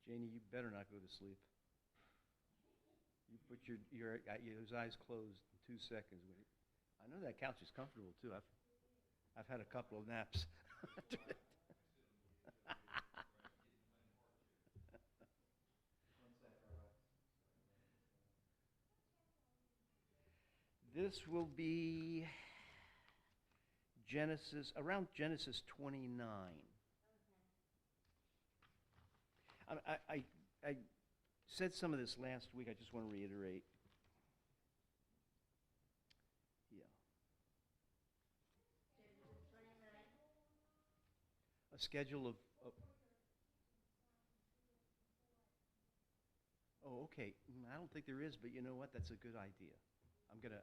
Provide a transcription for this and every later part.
Janie, you better not go to sleep. You put those eyes closed in 2 seconds. I know that couch is comfortable too. I've had a couple of naps. This will be around Genesis 29. I said some of this last week. I just want to reiterate. Yeah. A schedule of oh, okay. I don't think there is, but you know what? That's a good idea.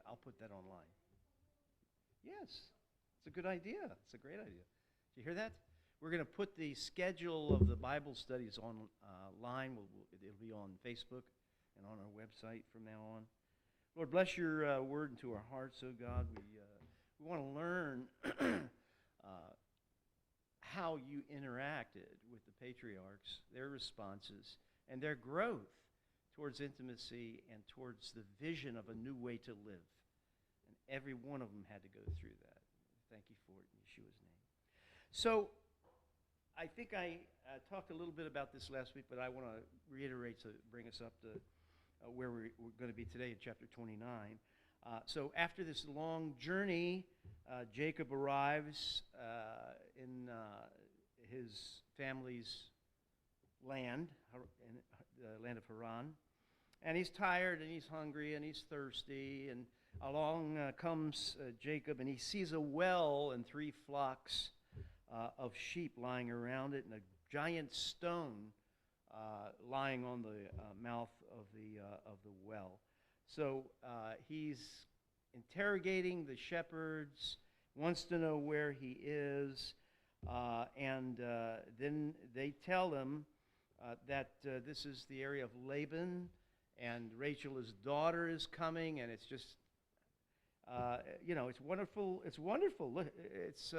I'll put that online. Yes, it's a good idea. It's a great idea. Did you hear that? We're going to put the schedule of the Bible studies online. It'll be on Facebook and on our website from now on. Lord, bless your word into our hearts, oh God. We want to learn how you interacted with the patriarchs, their responses, and their growth towards intimacy and towards the vision of a new way to live. And every one of them had to go through that. Thank you for it in Yeshua's name. So, I think I talked a little bit about this last week, but I want to reiterate to bring us up to where we're going to be today in chapter 29. So after this long journey, Jacob arrives in his family's land, in the land of Haran. And he's tired, and he's hungry, and he's thirsty. And along comes Jacob, and he sees a well and 3 flocks of sheep lying around it, and a giant stone lying on the mouth of the well. So he's interrogating the shepherds, wants to know where he is, and then they tell him that this is the area of Laban, and Rachel, his daughter, is coming, and it's just, it's wonderful. It's wonderful. Look, it's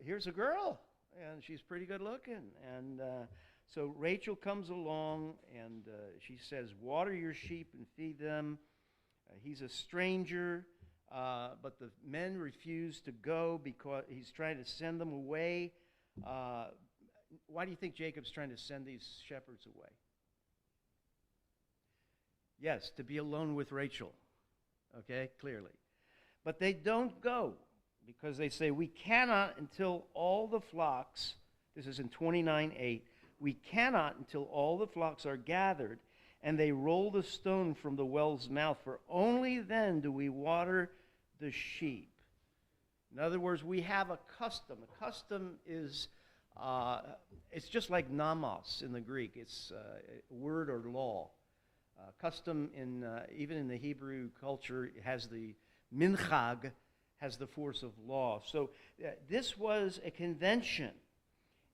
here's a girl, and she's pretty good looking, and so Rachel comes along, and she says, "Water your sheep and feed them." He's a stranger, but the men refuse to go because he's trying to send them away. Why do you think Jacob's trying to send these shepherds away? Yes, to be alone with Rachel. Okay, clearly. But they don't go because they say, we cannot until all the flocks, this is in 29:8, we cannot until all the flocks are gathered, and they roll the stone from the well's mouth, for only then do we water the sheep. In other words, we have a custom. A custom is, it's just like nomos in the Greek. It's a word or law. Custom, even in the Hebrew culture, has the minchag, has the force of law. So this was a convention,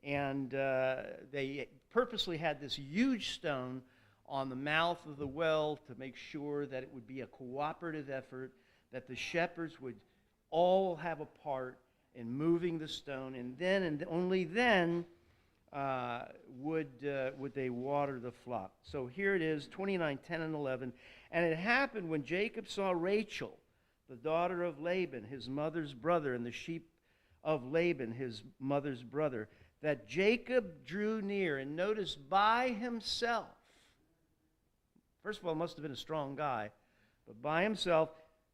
and they purposely had this huge stone on the mouth of the well to make sure that it would be a cooperative effort, that the shepherds would all have a part in moving the stone, and then and only then would they water the flock. So here it is, 29:10 and 11. And it happened when Jacob saw Rachel, the daughter of Laban, his mother's brother, and the sheep of Laban, his mother's brother, that Jacob drew near, and notice, by himself. First of all, must have been a strong guy, but by himself,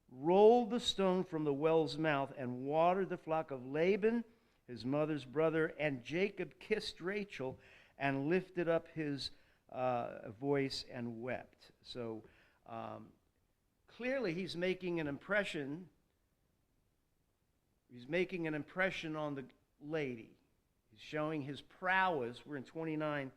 rolled the stone from the well's mouth and watered the flock of Laban, his mother's brother, and Jacob kissed Rachel and lifted up his voice and wept. So clearly he's making an impression. He's making an impression on the lady. He's showing his prowess. We're in 29:10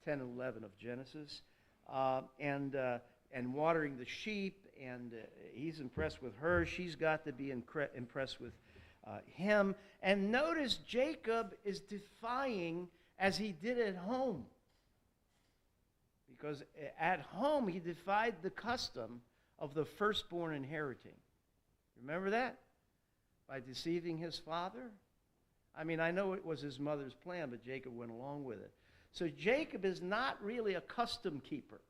and 11 of Genesis. And watering the sheep, and he's impressed with her. She's got to be impressed with him. And notice Jacob is defying as he did at home. Because at home he defied the custom of the firstborn inheriting. Remember that? By deceiving his father? I mean, I know it was his mother's plan, but Jacob went along with it. So Jacob is not really a custom keeper.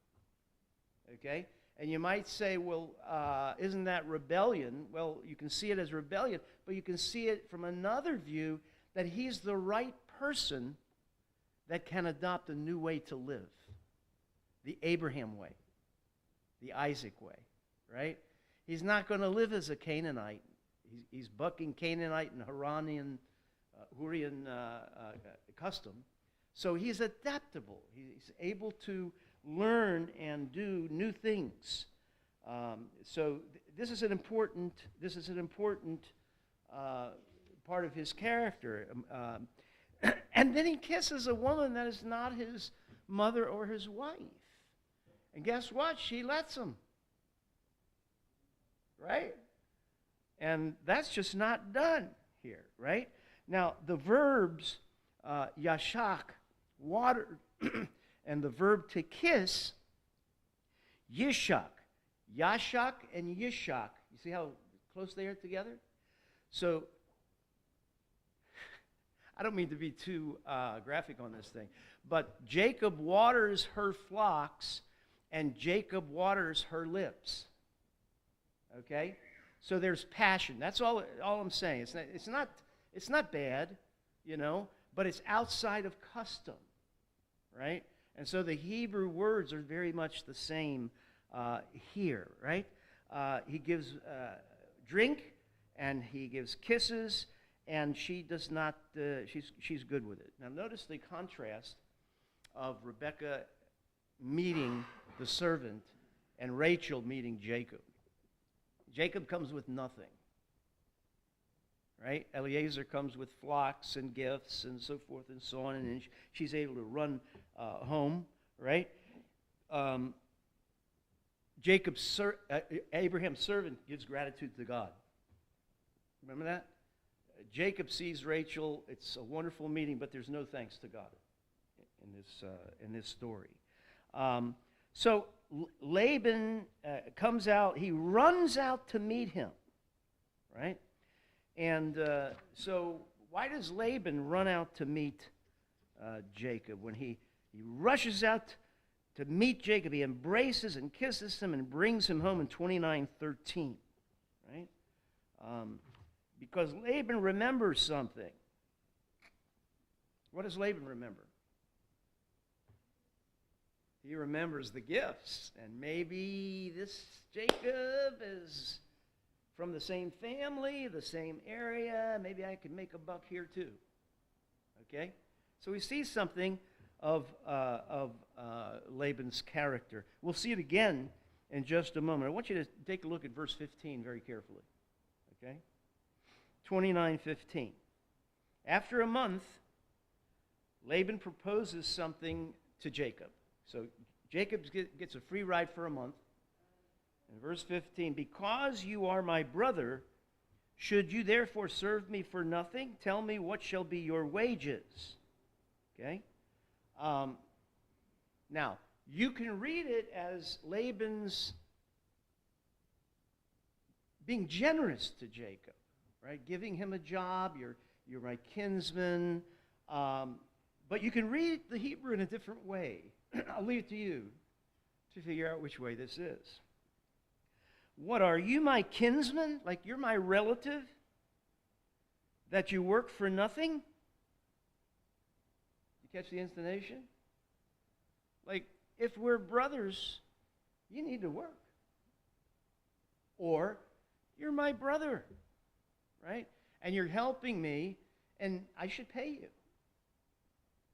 Okay? And you might say, well, isn't that rebellion? Well, you can see it as rebellion, but you can see it from another view that he's the right person that can adopt a new way to live. The Abraham way. The Isaac way. Right? He's not going to live as a Canaanite. He's bucking Canaanite and Hurrian custom. So he's adaptable. He's able to learn and do new things. This is an important part of his character. And then he kisses a woman that is not his mother or his wife. And guess what? She lets him. Right? And that's just not done here, right? Now, the verbs yashak, water, and the verb to kiss, yishak. Yashak and yishak. You see how close they are together? So, I don't mean to be too graphic on this thing, but Jacob waters her flocks, and Jacob waters her lips. Okay? So there's passion. That's all I'm saying. It's not bad, but it's outside of custom, right? And so the Hebrew words are very much the same here, right? He gives drink, and he gives kisses, and she does not. She's good with it. Now notice the contrast of Rebekah meeting the servant and Rachel meeting Jacob. Jacob comes with nothing, right? Eliezer comes with flocks and gifts and so forth and so on, and she's able to run home, right? Abraham's servant gives gratitude to God. Remember that? Jacob sees Rachel. It's a wonderful meeting, but there's no thanks to God in this story. So Laban comes out. He runs out to meet him, right? And so why does Laban run out to meet Jacob? When he rushes out to meet Jacob, he embraces and kisses him and brings him home in 29:13, right? Because Laban remembers something. What does Laban remember? He remembers the gifts. And maybe this Jacob is from the same family, the same area. Maybe I could make a buck here too. Okay? So we see something of Laban's character. We'll see it again in just a moment. I want you to take a look at verse 15 very carefully. Okay? 29:15. After a month, Laban proposes something to Jacob. So Jacob gets a free ride for a month. In verse 15, because you are my brother, should you therefore serve me for nothing? Tell me what shall be your wages. Okay? Now, you can read it as Laban's being generous to Jacob, right? Giving him a job, you're my kinsman. But you can read the Hebrew in a different way. I'll leave it to you to figure out which way this is. What, are you my kinsman? Like you're my relative? That you work for nothing? You catch the intonation? Like, if we're brothers, you need to work. Or, you're my brother, right? And you're helping me, and I should pay you.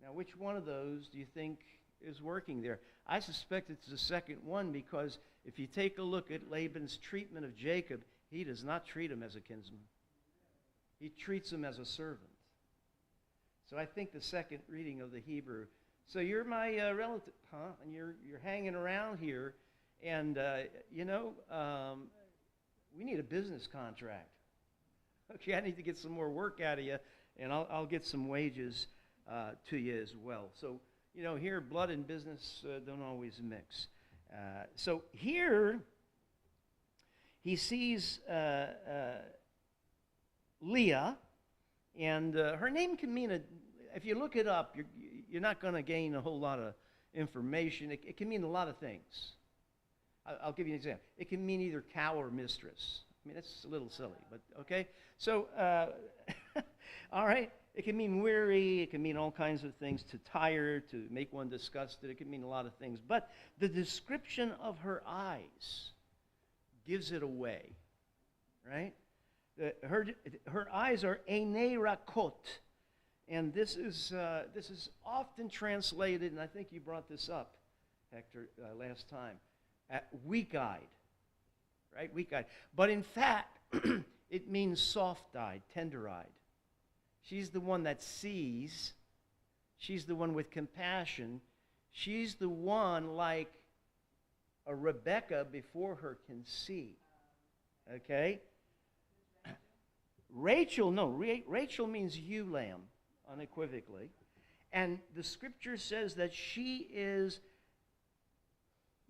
Now, which one of those do you think is working there? I suspect it's the second one, because if you take a look at Laban's treatment of Jacob, he does not treat him as a kinsman. He treats him as a servant. So I think the second reading of the Hebrew, so you're my relative, huh? And you're hanging around here, and we need a business contract. Okay, I need to get some more work out of you, and I'll get some wages to you as well. So, here blood and business don't always mix. So here, he sees Leah, and her name can mean, if you look it up, you're not going to gain a whole lot of information. It can mean a lot of things. I'll give you an example. It can mean either cow or mistress. I mean, that's a little silly, but okay. So, all right. It can mean weary. It can mean all kinds of things. To tire, to make one disgusted. It can mean a lot of things. But the description of her eyes gives it away, right? Her eyes are einei rakot, and this is often translated, and I think you brought this up, Hector, last time, weak-eyed, right? Weak-eyed. But in fact, it means soft-eyed, tender-eyed. She's the one that sees. She's the one with compassion. She's the one like a Rebecca before her can see. Okay? Rachel means ewe lamb, unequivocally. And the scripture says that she is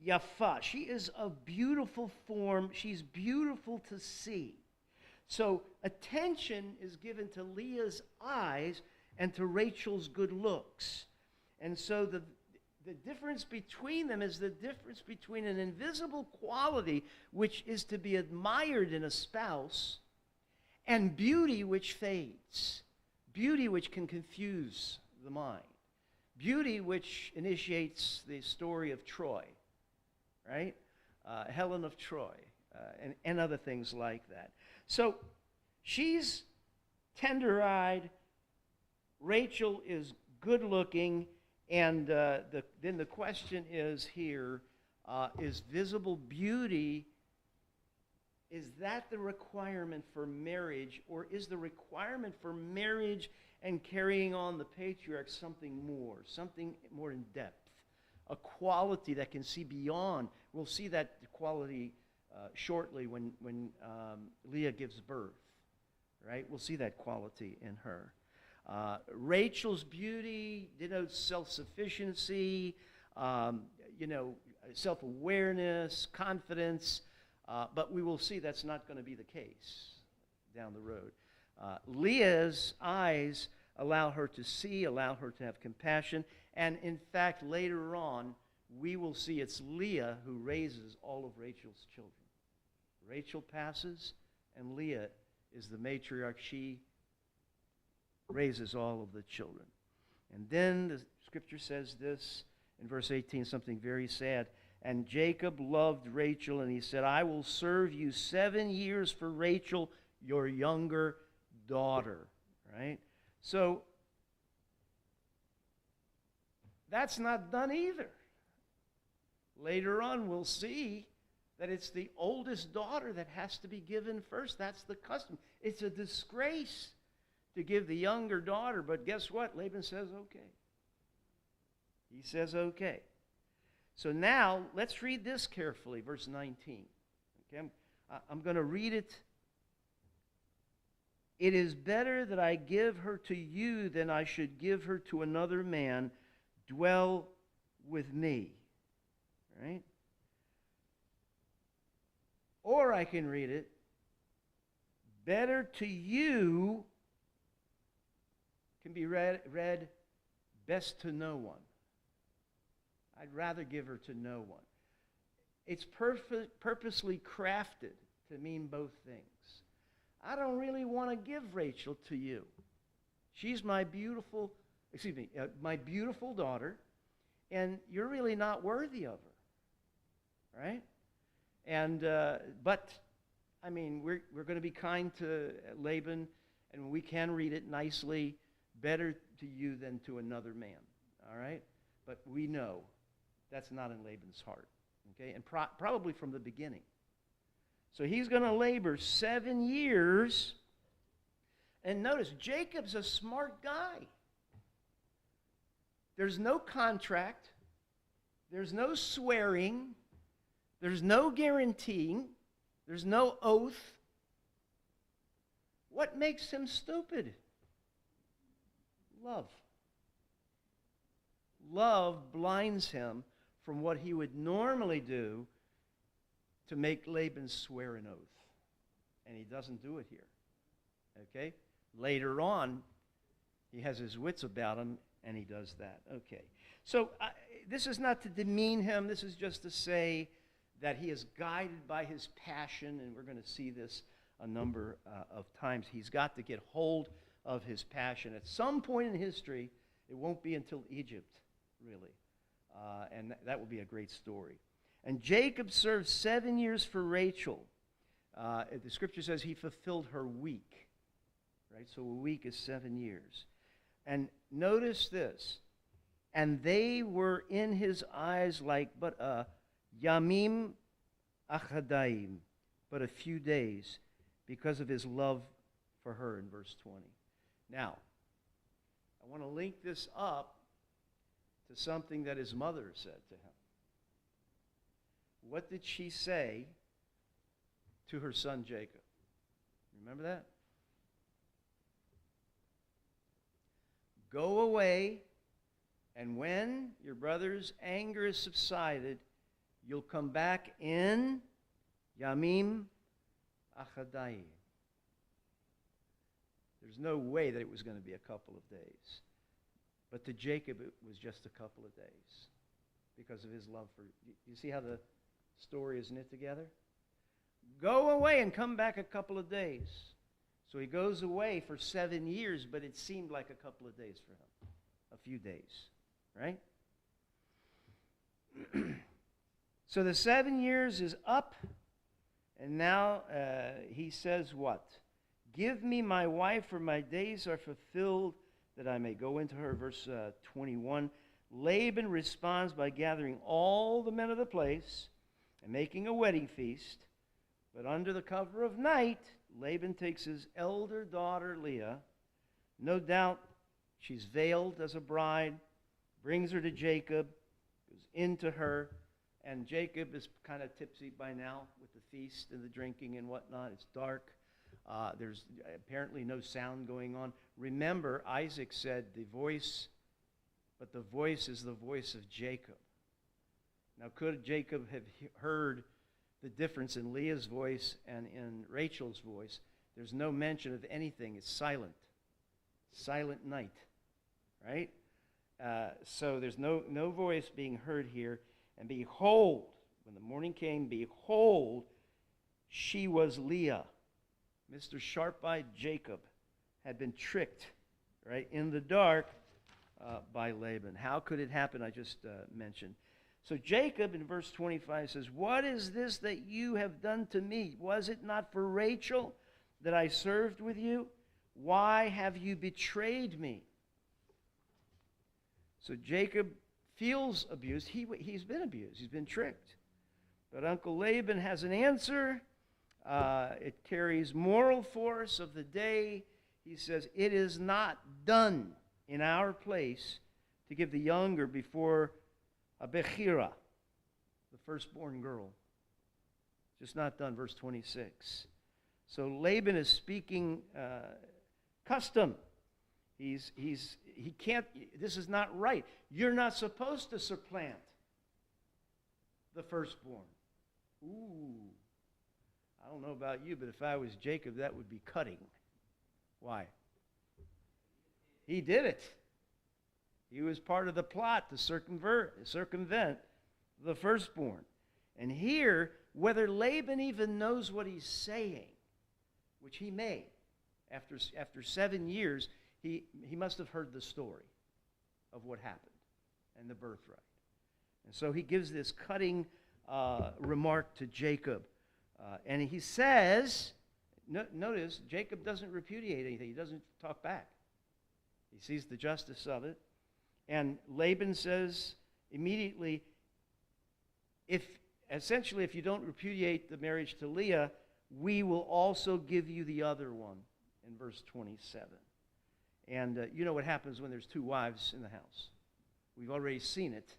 yafa. She is of beautiful form. She's beautiful to see. So attention is given to Leah's eyes and to Rachel's good looks. And so the difference between them is the difference between an invisible quality which is to be admired in a spouse and beauty which fades, beauty which can confuse the mind, beauty which initiates the story of Troy, right? Helen of Troy, and other things like that. So she's tender-eyed, Rachel is good-looking, and then the question is here, is visible beauty, is that the requirement for marriage, or is the requirement for marriage and carrying on the patriarch something more in depth, a quality that can see beyond? We'll see that quality shortly when Leah gives birth, right? We'll see that quality in her. Rachel's beauty denotes self-sufficiency, self-awareness, confidence, but we will see that's not going to be the case down the road. Leah's eyes allow her to see, allow her to have compassion, and in fact, later on, we will see it's Leah who raises all of Rachel's children. Rachel passes, and Leah is the matriarch. She raises all of the children. And then the scripture says this in verse 18, something very sad. And Jacob loved Rachel, and he said, I will serve you 7 years for Rachel, your younger daughter. Right? So, that's not done either. Later on, we'll see that it's the oldest daughter that has to be given first. That's the custom. It's a disgrace to give the younger daughter, but guess what? Laban says, okay. He says, okay. So now, let's read this carefully, verse 19. Okay? I'm going to read it. It is better that I give her to you than I should give her to another man. Dwell with me. Right? Or I can read it, better to you can be read best to no one. I'd rather give her to no one. It's purposely crafted to mean both things. I don't really want to give Rachel to you. She's my beautiful daughter, and you're really not worthy of her, right? And but I mean, we're going to be kind to Laban, and we can read it nicely. Better to you than to another man. All right, but we know that's not in Laban's heart. Okay, and probably from the beginning. So he's going to labor 7 years. And notice, Jacob's a smart guy. There's no contract. There's no swearing. There's no guaranteeing. There's no oath. What makes him stupid? Love. Love blinds him from what he would normally do to make Laban swear an oath. And he doesn't do it here. Okay? Later on, he has his wits about him, And he does that. Okay. So this is not to demean him. This is just to say that he is guided by his passion, and we're going to see this a number of times. He's got to get hold of his passion. At some point in history, it won't be until Egypt, really. And that will be a great story. And Jacob served 7 years for Rachel. The scripture says he fulfilled her week. Right? So a week is 7 years. And notice this. And they were in his eyes like but a yamim achadaim, but a few days, because of his love for her in verse 20. Now, I want to link this up to something that his mother said to him. What did she say to her son Jacob? Remember that? Go away, and when your brother's anger is subsided, you'll come back in Yamim Achadayim. There's no way that it was going to be a couple of days. But to Jacob, it was just a couple of days because of his love for you. You see how the story is knit together? Go away and come back a couple of days. So he goes away for 7 years, but it seemed like a couple of days for him. A few days, right? So the 7 years is up, and now he says what? Give me my wife, for my days are fulfilled, that I may go into her. Verse 21. Laban responds by gathering all the men of the place and making a wedding feast. But under the cover of night, Laban takes his elder daughter Leah. No doubt she's veiled as a bride, brings her to Jacob, goes into her, and Jacob is kind of tipsy by now with the feast and the drinking and whatnot. It's dark. There's apparently no sound going on. Remember, Isaac said the voice, but the voice is the voice of Jacob. Now, could Jacob have heard the difference in Leah's voice and in Rachel's voice? There's no mention of anything. It's silent. Silent night, right? So there's no voice being heard here. And behold, when the morning came, behold, she was Leah. Mr. Sharp-eyed Jacob had been tricked, right, in the dark by Laban. How could it happen? I just mentioned. So Jacob in verse 25 says, what is this that you have done to me? Was it not for Rachel that I served with you? Why have you betrayed me? So Jacob feels abused. He's been abused. He's been tricked. But Uncle Laban has an answer. It carries moral force of the day. He says, it is not done in our place to give the younger before a Bechira, the firstborn girl. Just not done, verse 26. So Laban is speaking custom. He can't, this is not right. You're not supposed to supplant the firstborn. Ooh, I don't know about you, but if I was Jacob, that would be cutting. Why? He did it. He was part of the plot to circumvent the firstborn. And here, whether Laban even knows what he's saying, which he may, after 7 years, he must have heard the story of what happened and the birthright. And so he gives this cutting remark to Jacob. And he says, notice, Jacob doesn't repudiate anything. He doesn't talk back. He sees the justice of it. And Laban says immediately, if you don't repudiate the marriage to Leah, we will also give you the other one, in verse 27. And you know what happens when there's two wives in the house. We've already seen it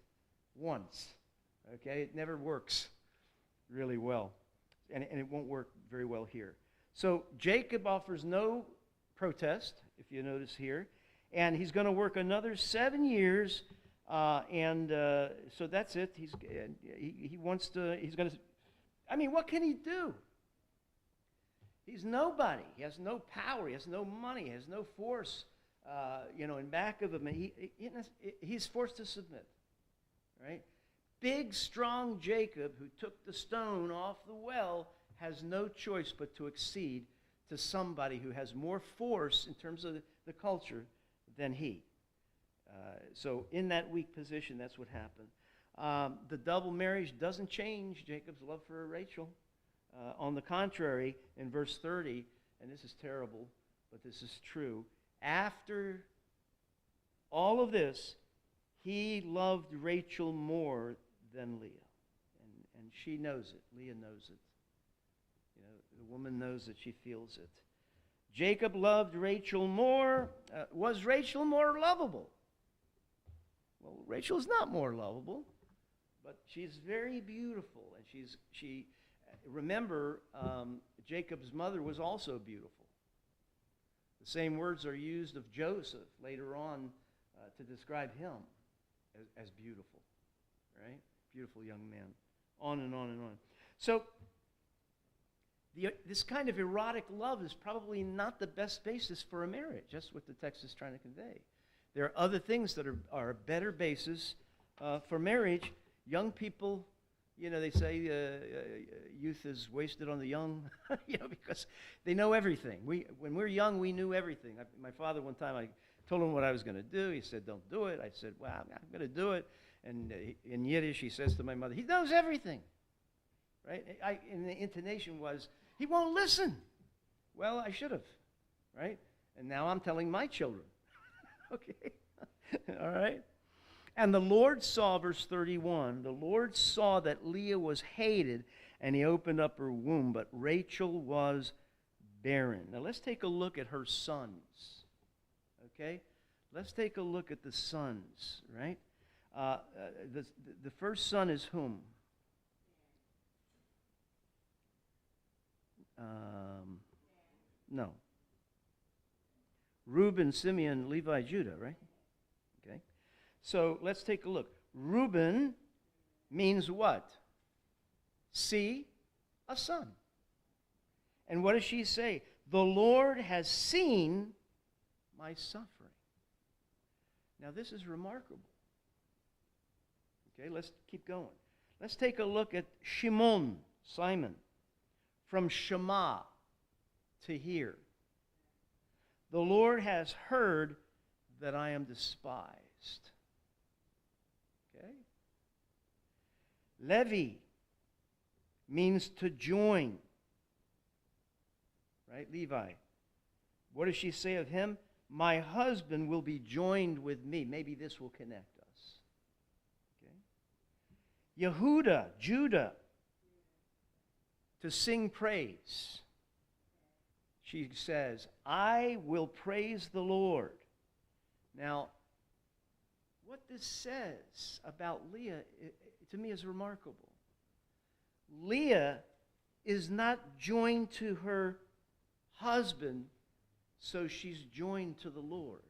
once. Okay? It never works really well. And it won't work very well here. So Jacob offers no protest, if you notice here. And he's going to work another 7 years. So that's it. He wants to, he's going to, I mean, what can he do? He's nobody. He has no power. He has no money. He has no force in back of him. He's forced to submit, right? Big, strong Jacob, who took the stone off the well, has no choice but to accede to somebody who has more force in terms of the culture than he. So in that weak position, that's what happened. The double marriage doesn't change Jacob's love for Rachel. On the contrary, in verse 30, and this is terrible, but this is true, after all of this, he loved Rachel more than Leah. And she knows it. Leah knows it. The woman knows it. She feels it. Jacob loved Rachel more. Was Rachel more lovable? Well, Rachel is not more lovable, but she's very beautiful. And remember, Jacob's mother was also beautiful. The same words are used of Joseph later on to describe him as beautiful, right? Beautiful young man. On and on and on. So, this kind of erotic love is probably not the best basis for a marriage. That's what the text is trying to convey. There are other things that are a better basis for marriage. Young people, they say youth is wasted on the young, because they know everything. When we're young, we knew everything. My father, one time, I told him what I was going to do. He said, don't do it. I said, well, I'm going to do it. And in Yiddish, he says to my mother, he knows everything. Right? And the intonation was, he won't listen. Well, I should have. Right? And now I'm telling my children. Okay? All right? And the Lord saw, verse 31, the Lord saw that Leah was hated, and he opened up her womb, but Rachel was barren. Now let's take a look at her sons. Okay? Let's take a look at the sons, right? The first son is whom? No. Reuben, Simeon, Levi, Judah, right? Okay. So let's take a look. Reuben means what? See a son. And what does she say? The Lord has seen my suffering. Now this is remarkable. Okay, let's keep going. Let's take a look at Shimon, Simon. From Shema, to hear. The Lord has heard that I am despised. Okay? Levi means to join. Right? Levi. What does she say of him? My husband will be joined with me. Maybe this will connect us. Okay? Yehuda, Judah. To sing praise. She says, I will praise the Lord. Now, what this says about Leah, to me, is remarkable. Leah is not joined to her husband, so she's joined to the Lord.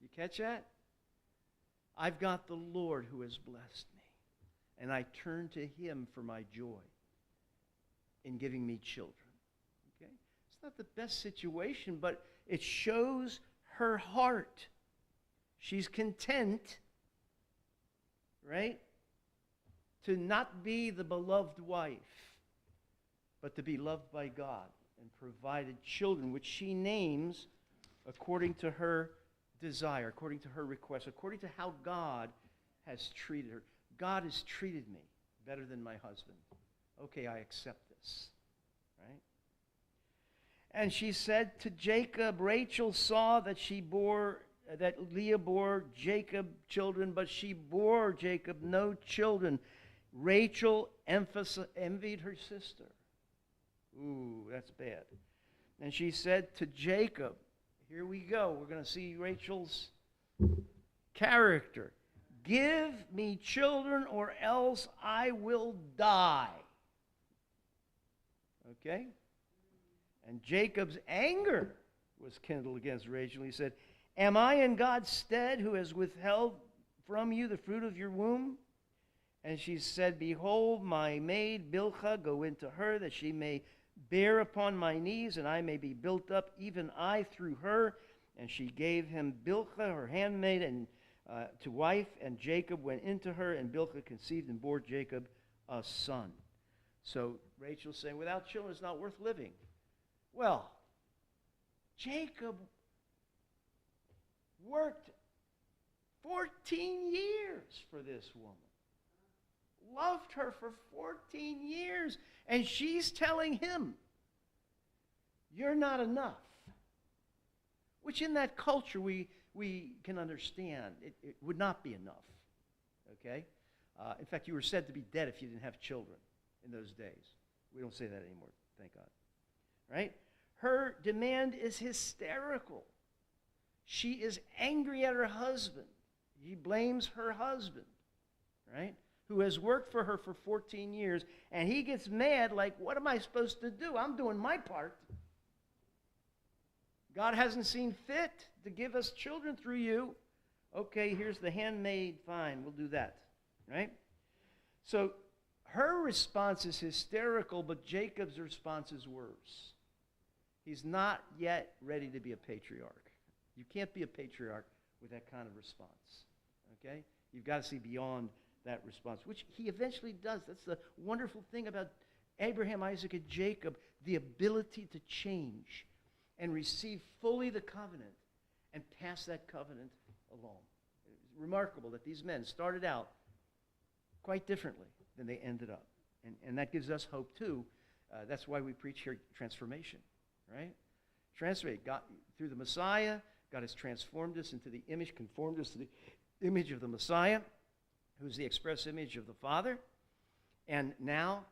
You catch that? I've got the Lord who has blessed me, and I turn to him for my joy in giving me children. Okay? It's not the best situation, but it shows her heart. She's content, right, to not be the beloved wife, but to be loved by God and provided children, which she names according to her desire, according to her request, according to how God has treated her. God has treated me better than my husband. Okay, I accept this, right? And she said to Jacob, Rachel saw that Leah bore Jacob children, but she bore Jacob no children. Rachel envied her sister. Ooh, that's bad. And she said to Jacob, here we go. We're going to see Rachel's character. Give me children or else I will die. Okay? And Jacob's anger was kindled against Rachel. He said, am I in God's stead who has withheld from you the fruit of your womb? And she said, behold, my maid Bilhah, go into her, that she may bear upon my knees, and I may be built up, even I through her. And she gave him Bilhah, her handmaid, and to wife, and Jacob went into her, and Bilhah conceived and bore Jacob a son. So Rachel's saying, without children, it's not worth living. Well, Jacob worked 14 years for this woman. Loved her for 14 years. And she's telling him, you're not enough. Which in that culture we can understand. It would not be enough. Okay? In fact, you were said to be dead if you didn't have children in those days. We don't say that anymore, thank God. Right? Her demand is hysterical. She is angry at her husband. He blames her husband, right? Who has worked for her for 14 years, and he gets mad like, what am I supposed to do? I'm doing my part. God hasn't seen fit to give us children through you. Okay, here's the handmaid. Fine, we'll do that, right? So her response is hysterical, but Jacob's response is worse. He's not yet ready to be a patriarch. You can't be a patriarch with that kind of response, okay? You've got to see beyond that response, which he eventually does. That's the wonderful thing about Abraham, Isaac, and Jacob, the ability to change and receive fully the covenant and pass that covenant along. It's remarkable that these men started out quite differently than they ended up. And that gives us hope, too. That's why we preach here transformation, right? Transformate. God, through the Messiah, God has transformed us into the image, conformed us to the image of the Messiah, who's the express image of the Father. And now,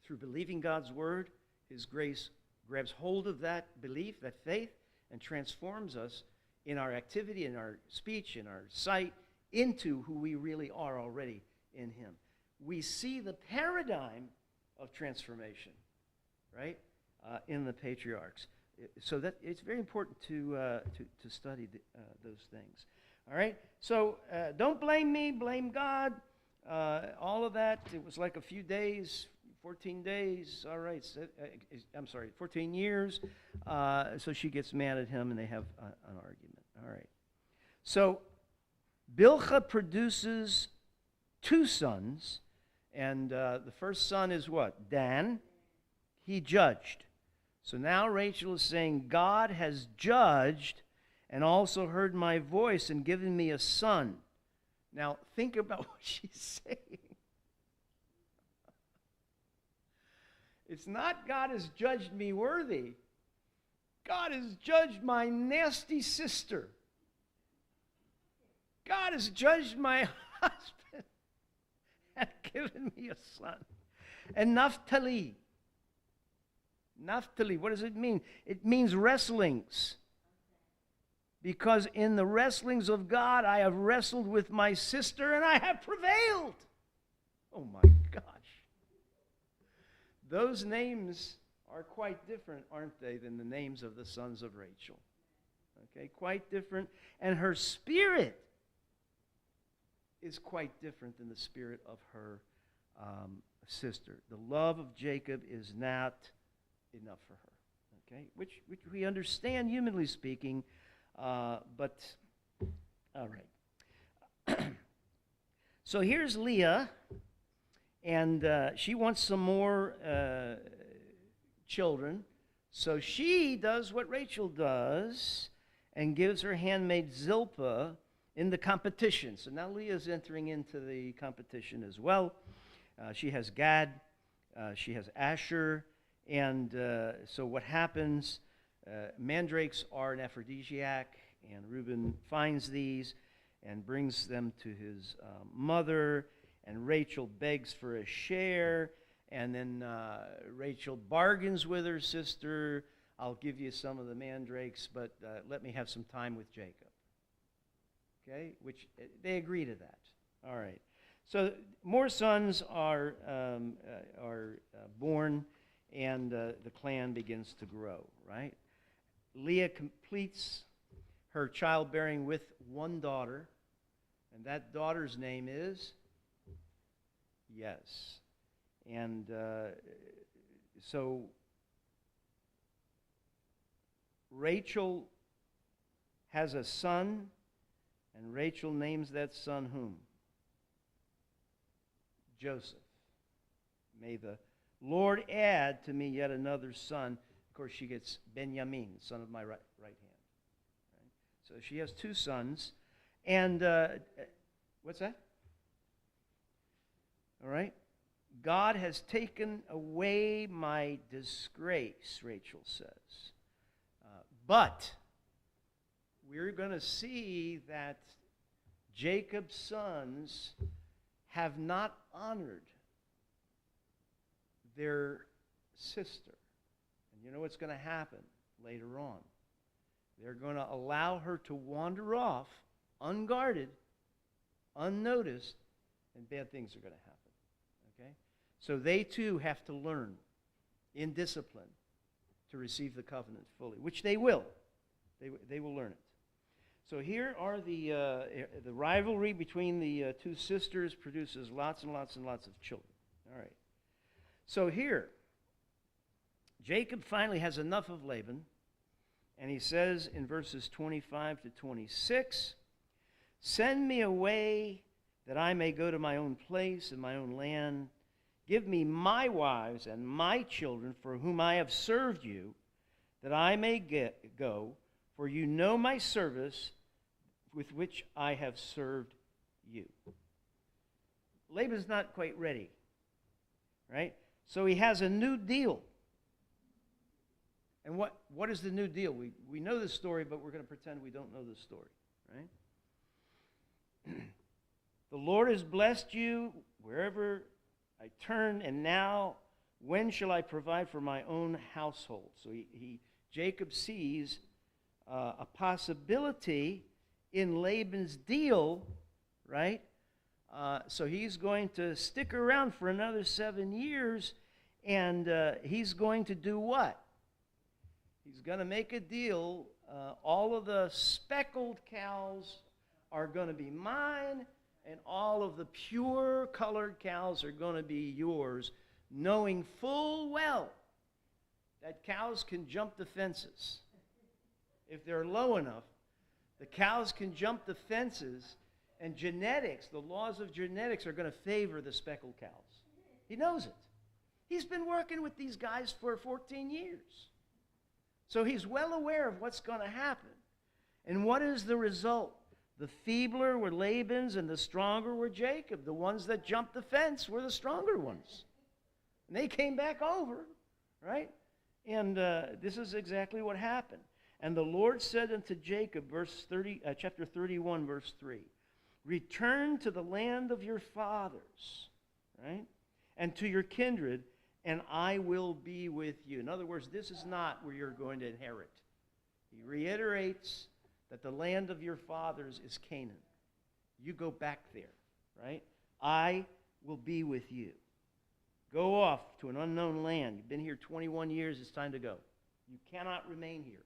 through believing God's word, his grace grabs hold of that belief, that faith, and transforms us in our activity, in our speech, in our sight, into who we really are already in him. We see the paradigm of transformation, right, in the patriarchs. So that it's very important to study those things. All right? So don't blame me, blame God. All of that, it was like a few days, 14 days, all right, 14 years. So she gets mad at him, and they have an argument. All right. So Bilhah produces 2 sons, and the first son is what? Dan. He judged. So now Rachel is saying, God has judged and also heard my voice and given me a son. Now, think about what she's saying. It's not God has judged me worthy. God has judged my nasty sister. God has judged my husband and given me a son. And Naphtali. Naphtali, what does it mean? It means wrestlings. Because in the wrestlings of God, I have wrestled with my sister and I have prevailed. Oh my gosh. Those names are quite different, aren't they, than the names of the sons of Rachel? Okay, quite different. And her spirit is quite different than the spirit of her sister. The love of Jacob is not enough for her, okay? Which we understand, humanly speaking, but all right. So here's Leah, and she wants some more children. So she does what Rachel does and gives her handmaid Zilpah in the competition. So now Leah's entering into the competition as well. She has Gad, she has Asher, and so what happens, mandrakes are an aphrodisiac, and Reuben finds these and brings them to his mother, and Rachel begs for a share, and then Rachel bargains with her sister, I'll give you some of the mandrakes, but let me have some time with Jacob. Okay, which they agree to that. All right. So more sons are born, and the clan begins to grow, right? Leah completes her childbearing with one daughter, and that daughter's name is? Yes. And so Rachel has a son, and Rachel names that son whom? Joseph. May the Lord add to me yet another son. Of course, she gets Benjamin, son of my right hand. Right? So she has two sons. And what's that? All right. God has taken away my disgrace, Rachel says. But we're going to see that Jacob's sons have not honored their sister. And you know what's going to happen later on? They're going to allow her to wander off unguarded, unnoticed, and bad things are going to happen. Okay? So they too have to learn in discipline to receive the covenant fully, which they will. They will learn it. So here are the rivalry between the two sisters produces lots and lots and lots of children. All right. So here, Jacob finally has enough of Laban, and he says in verses 25 to 26, "Send me away that I may go to my own place and my own land. Give me my wives and my children for whom I have served you, that I may go, for you know my service with which I have served you." Laban's not quite ready, right? So he has a new deal. And what is the new deal? We know the story, but we're going to pretend we don't know the story, right? "The Lord has blessed you wherever I turn, and now when shall I provide for my own household?" So Jacob sees a possibility in Laban's deal, right? So he's going to stick around for another 7 years, and he's going to do what? He's going to make a deal. All of the speckled cows are going to be mine, and all of the pure colored cows are going to be yours, knowing full well that cows can jump the fences. If they're low enough, the cows can jump the fences, and genetics, the laws of genetics, are going to favor the speckled cows. He knows it. He's been working with these guys for 14 years. So he's well aware of what's going to happen. And what is the result? The feebler were Laban's and the stronger were Jacob. The ones that jumped the fence were the stronger ones. And they came back over, right? And this is exactly what happened. "And the Lord said unto Jacob," chapter 31, verse 3, "Return to the land of your fathers," right? "And to your kindred, and I will be with you." In other words, this is not where you're going to inherit. He reiterates that the land of your fathers is Canaan. You go back there, right? "I will be with you." Go off to an unknown land. You've been here 21 years. It's time to go. You cannot remain here.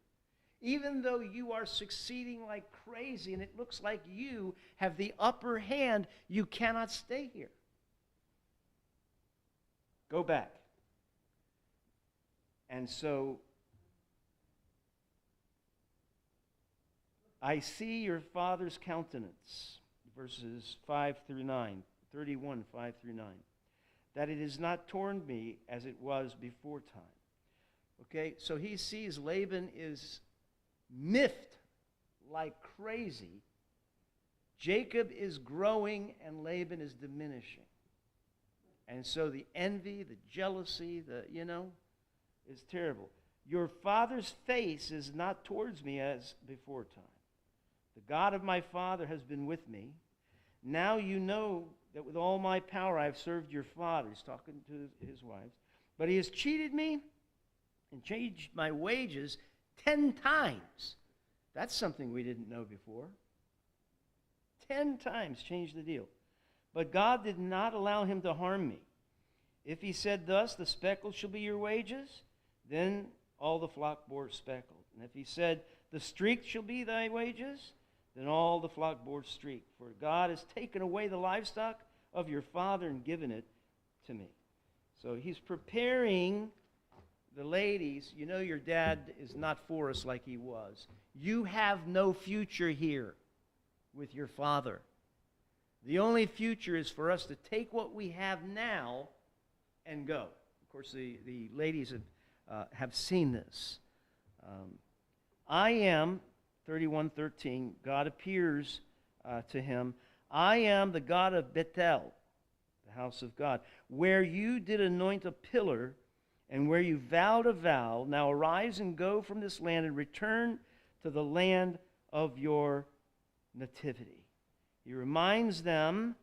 Even though you are succeeding like crazy and it looks like you have the upper hand, you cannot stay here. Go back. And so, "I see your father's countenance," verses 5 through 9, 31, 5 through 9, "that it is not torn me as it was before time." Okay, so he sees Laban is miffed like crazy. Jacob is growing and Laban is diminishing. And so the envy, the jealousy, is terrible. "Your father's face is not towards me as before time. The God of my father has been with me. Now you know that with all my power I have served your father." He's talking to his wives. "But he has cheated me and changed my wages 10 times. That's something we didn't know before. 10 times changed the deal. "But God did not allow him to harm me. If he said thus, the speckled shall be your wages, then all the flock bore speckled. And if he said, the streaked shall be thy wages, then all the flock bore streaked. For God has taken away the livestock of your father and given it to me." So he's preparing the ladies, you know your dad is not for us like he was. You have no future here with your father. The only future is for us to take what we have now and go. Of course, the ladies have seen this. I am, 31:13, God appears to him. I am the God of Bethel, the house of God, where you did anoint a pillar and where you vowed a vow. Now arise and go from this land and return to the land of your nativity. He reminds them,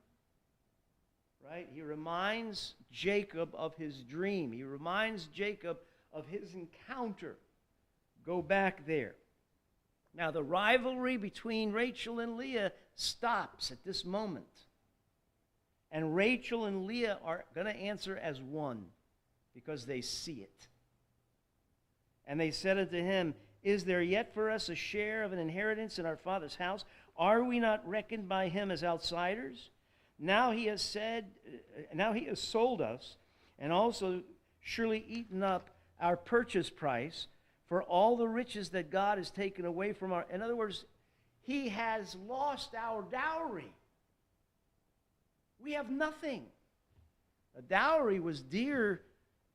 right? He reminds Jacob of his dream. He reminds Jacob of his encounter. Go back there. Now the rivalry between Rachel and Leah stops at this moment. And Rachel and Leah are going to answer as one because they see it. And they said unto him, is there yet for us a share of an inheritance in our father's house? Are we not reckoned by him as outsiders? Now he has sold us, and also surely eaten up our purchase price for all the riches that God has taken away from our. In other words, he has lost our dowry. We have nothing. A dowry was dear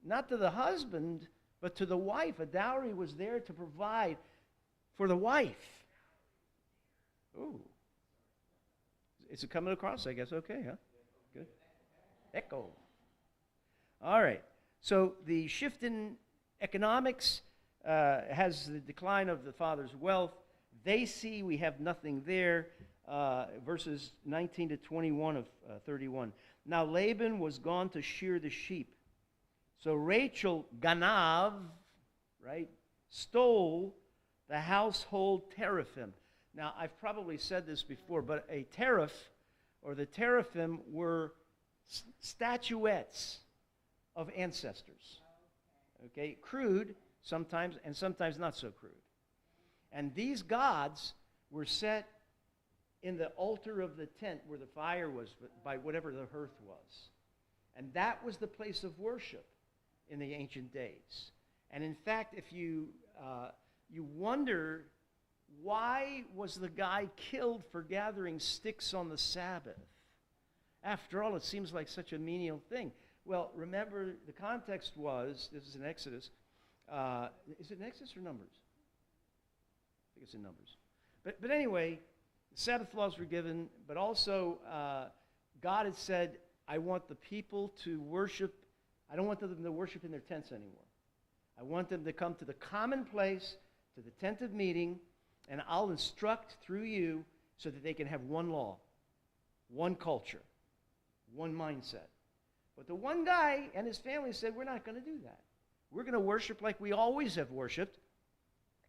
not to the husband, but to the wife. A dowry was there to provide for the wife. Ooh. Is it coming across? I guess okay, huh? Good. Echo. All right. So the shift in economics has the decline of the father's wealth. They see we have nothing there. Verses 19 to 21 of 31. Now Laban was gone to shear the sheep. So Rachel, ganav, right, stole the household teraphim. Now, I've probably said this before, but a teraph, or the teraphim, were statuettes of ancestors. Okay, crude sometimes, and sometimes not so crude. And these gods were set in the altar of the tent where the fire was, by whatever the hearth was. And that was the place of worship in the ancient days. And in fact, if you wonder, why was the guy killed for gathering sticks on the Sabbath? After all, it seems like such a menial thing. Well, remember, the context was, this is in Exodus. Is it in Exodus or Numbers? I think it's in Numbers. But anyway, the Sabbath laws were given, but also God had said, I want the people to worship. I don't want them to worship in their tents anymore. I want them to come to the common place, to the tent of meeting, and I'll instruct through you so that they can have one law, one culture, one mindset. But the one guy and his family said, we're not going to do that. We're going to worship like we always have worshiped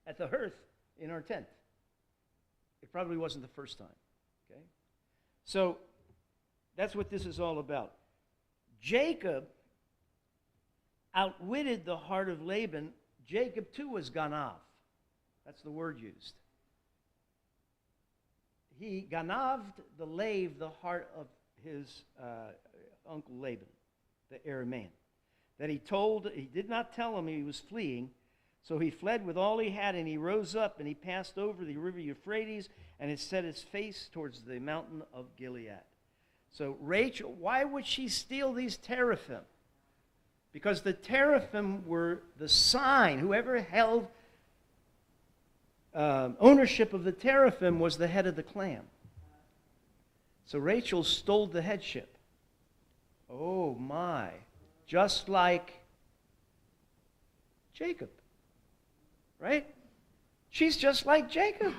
at the hearth in our tent. It probably wasn't the first time. Okay? So that's what this is all about. Jacob outwitted the heart of Laban. Jacob too was ganav. That's the word used. He ganaved the heart of his uncle Laban, the Aramean. That he did not tell him he was fleeing, so he fled with all he had, and he rose up, and he passed over the river Euphrates, and he set his face towards the mountain of Gilead. So Rachel, why would she steal these teraphim? Because the teraphim were the sign. Whoever held ownership of the teraphim was the head of the clan. So Rachel stole the headship. Oh my. Just like Jacob. Right? She's just like Jacob.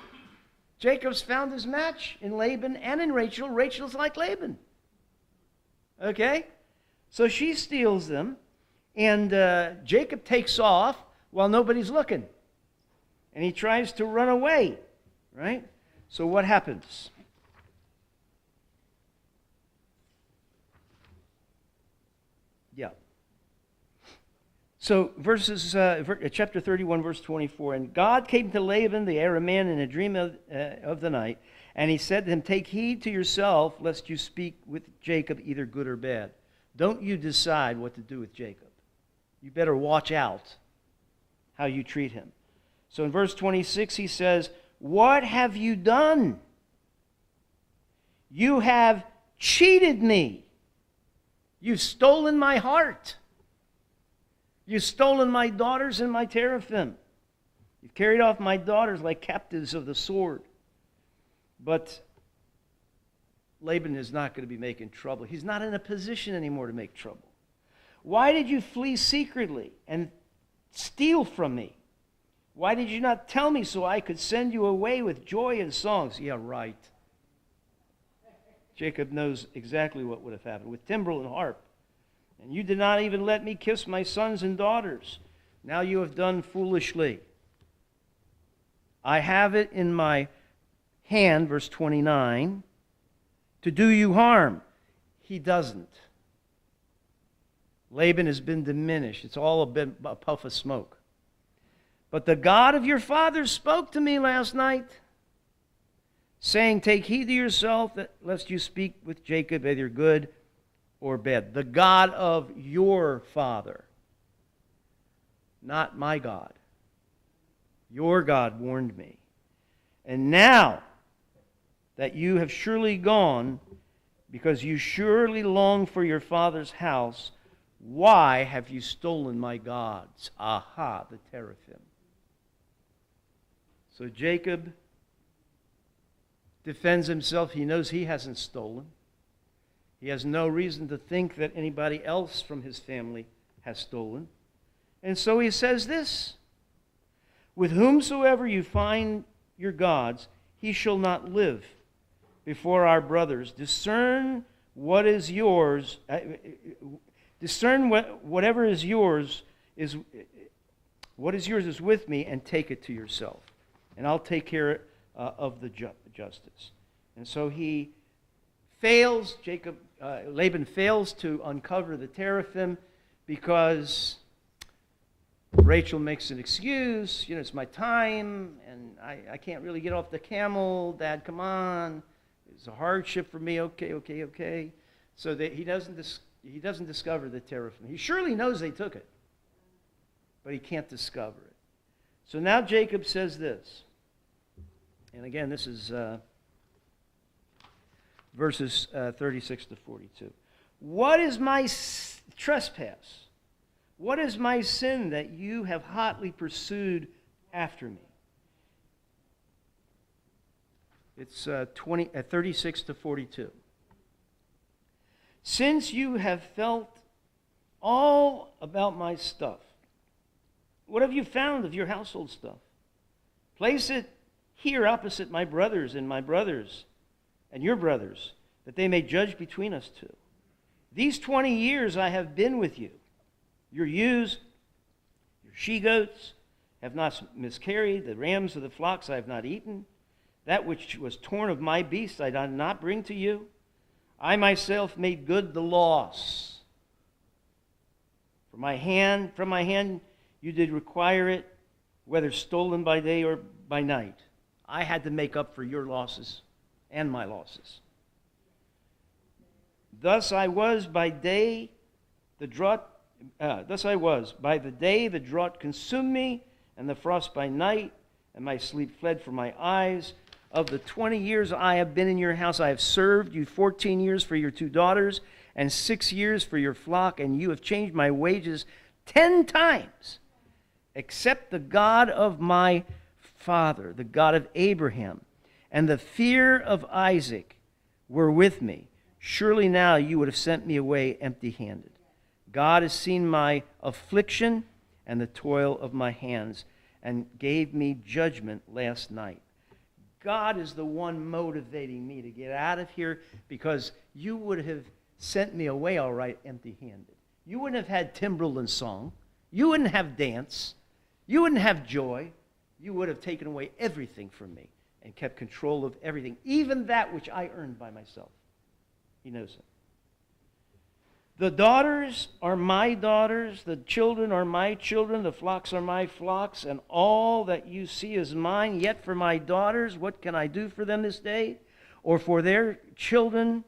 Jacob's found his match in Laban and in Rachel. Rachel's like Laban. Okay? So she steals them, and Jacob takes off while nobody's looking. And he tries to run away. Right? So what happens? Yeah. So chapter 31, verse 24. And God came to Laban the Aramean in a dream of the night, and he said to him, take heed to yourself, lest you speak with Jacob either good or bad. Don't you decide what to do with Jacob. You better watch out how you treat him. So in verse 26 he says, "What have you done? You have cheated me. You've stolen my heart. You've stolen my daughters and my teraphim. You've carried off my daughters like captives of the sword." But Laban is not going to be making trouble. He's not in a position anymore to make trouble. "Why did you flee secretly and steal from me? Why did you not tell me so I could send you away with joy and songs?" Yeah, right. Jacob knows exactly what would have happened. "With timbrel and harp. And you did not even let me kiss my sons and daughters. Now you have done foolishly. I have it in my hand," verse 29, "to do you harm." He doesn't. Laban has been diminished. It's all a puff of smoke. "But the God of your fathers spoke to me last night, saying, 'Take heed to yourself, lest you speak with Jacob, either good or bad.'" The God of your father, not my God. Your God warned me. "And now that you have surely gone, because you surely long for your father's house, why have you stolen my gods?" Aha, the teraphim. So Jacob defends himself. He knows he hasn't stolen. He has no reason to think that anybody else from his family has stolen. And so he says this, "With whomsoever you find your gods, he shall not live before our brothers. Discern what is yours. Discern whatever is yours is what is yours is with me, and take it to yourself, and I'll take care of the justice." And so he fails. Laban fails to uncover the teraphim because Rachel makes an excuse. "It's my time, and I can't really get off the camel. Dad, come on. It's a hardship for me." Okay. So that he doesn't discover the teraphim. He surely knows they took it, but he can't discover it. So now Jacob says this. And again, this is verses 36 to 42. "What is my trespass? What is my sin that you have hotly pursued after me?" It's 36 to 42. "Since you have felt all about my stuff, what have you found of your household stuff? Place it here opposite my brothers and your brothers, that they may judge between us two. These 20 years I have been with you. Your ewes, your she-goats have not miscarried. The rams of the flocks I have not eaten. That which was torn of my beasts I did not bring to you. I myself made good the loss. From my hand you did require it, whether stolen by day or by night. I had to make up for your losses and my losses. Thus I was by day the drought consumed me, and the frost by night, and my sleep fled from my eyes. Of the 20 years I have been in your house, I have served you 14 years for your 2 daughters, and 6 years for your flock, and you have changed my wages 10 times, except the God of my father, the God of Abraham, and the fear of Isaac were with me. Surely now you would have sent me away empty-handed. God has seen my affliction and the toil of my hands, and gave me judgment last night." God is the one motivating me to get out of here, because you would have sent me away all right empty-handed. You wouldn't have had timbrel and song. You wouldn't have dance. You wouldn't have joy. You would have taken away everything from me and kept control of everything, even that which I earned by myself. He knows it. "The daughters are my daughters, the children are my children, the flocks are my flocks, and all that you see is mine. Yet for my daughters, what can I do for them this day? Or for their children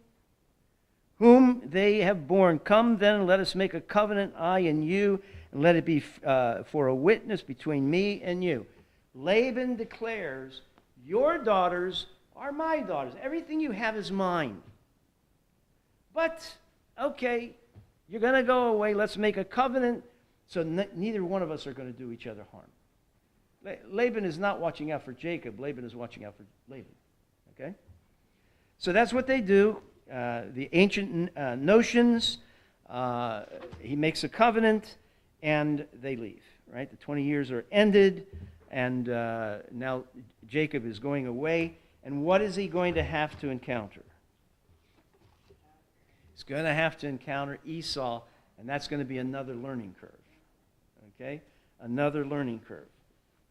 whom they have borne? Come then, let us make a covenant, I and you, and let it be for a witness between me and you. Laban declares, your daughters are my daughters. Everything you have is mine. But, okay, you're going to go away. Let's make a covenant so neither one of us are going to do each other harm. Laban is not watching out for Jacob. Laban is watching out for Laban. Okay? So that's what they do. The ancient notions, he makes a covenant, and they leave. Right? The 20 years are ended, and now Jacob is going away. And what is he going to have to encounter? He's going to have to encounter Esau, and that's going to be another learning curve. Okay? Another learning curve.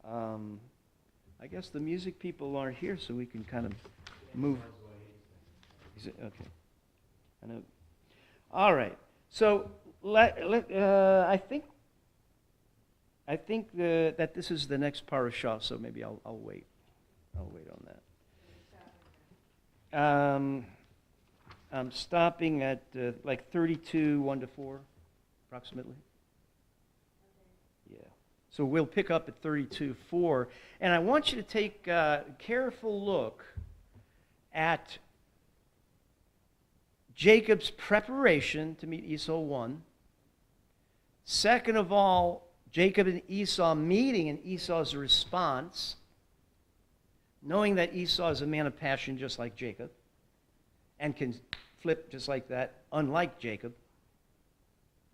I guess the music people aren't here, so we can kind of move. Is it? Okay. I know. All right. So I think that this is the next parashah, so maybe I'll wait. I'll wait on that. I'm stopping at like 32, 1 to 4, approximately. Yeah. So we'll pick up at 32, 4. And I want you to take a careful look at Jacob's preparation to meet Esau, 1. Second of all, Jacob and Esau meeting and Esau's response, knowing that Esau is a man of passion just like Jacob and can flip just like that, unlike Jacob,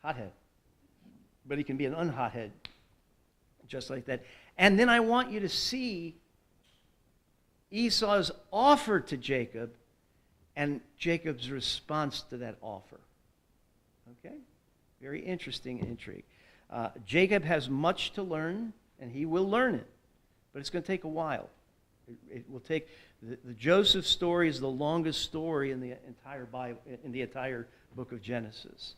hothead. But he can be an unhothead just like that. And then I want you to see Esau's offer to Jacob and Jacob's response to that offer. Okay? Very interesting intrigue. Jacob has much to learn, and he will learn it, but it's going to take a while. It will take. The Joseph story is the longest story in the entire Bible, in the entire book of Genesis,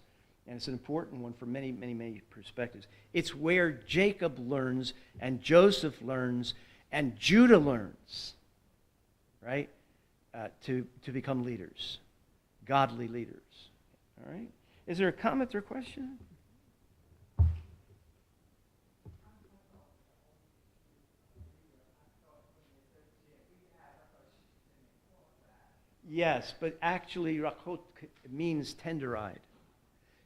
and it's an important one from many, many, many perspectives. It's where Jacob learns, and Joseph learns, and Judah learns, right, to become leaders, godly leaders. All right. Is there a comment or question? Yes, but actually Rachot means tender-eyed.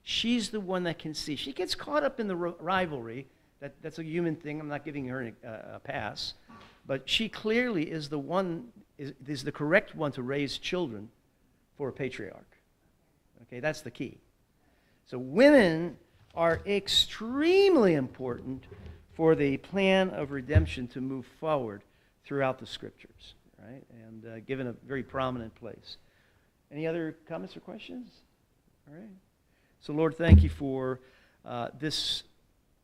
She's the one that can see. She gets caught up in the rivalry. That's a human thing. I'm not giving her a pass. But she clearly is the one, is the correct one to raise children for a patriarch. Okay, that's the key. So women are extremely important for the plan of redemption to move forward throughout the Scriptures. Right? And given a very prominent place. Any other comments or questions? All right. So, Lord, thank you for this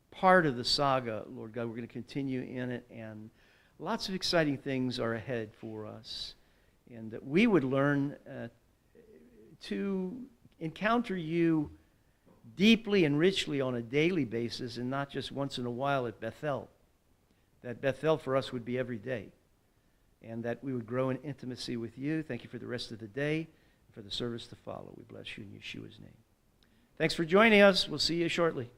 part of the saga, Lord God. We're going to continue in it, and lots of exciting things are ahead for us. And that we would learn to encounter you deeply and richly on a daily basis and not just once in a while at Bethel. That Bethel for us would be every day. And that we would grow in intimacy with you. Thank you for the rest of the day and for the service to follow. We bless you in Yeshua's name. Thanks for joining us. We'll see you shortly.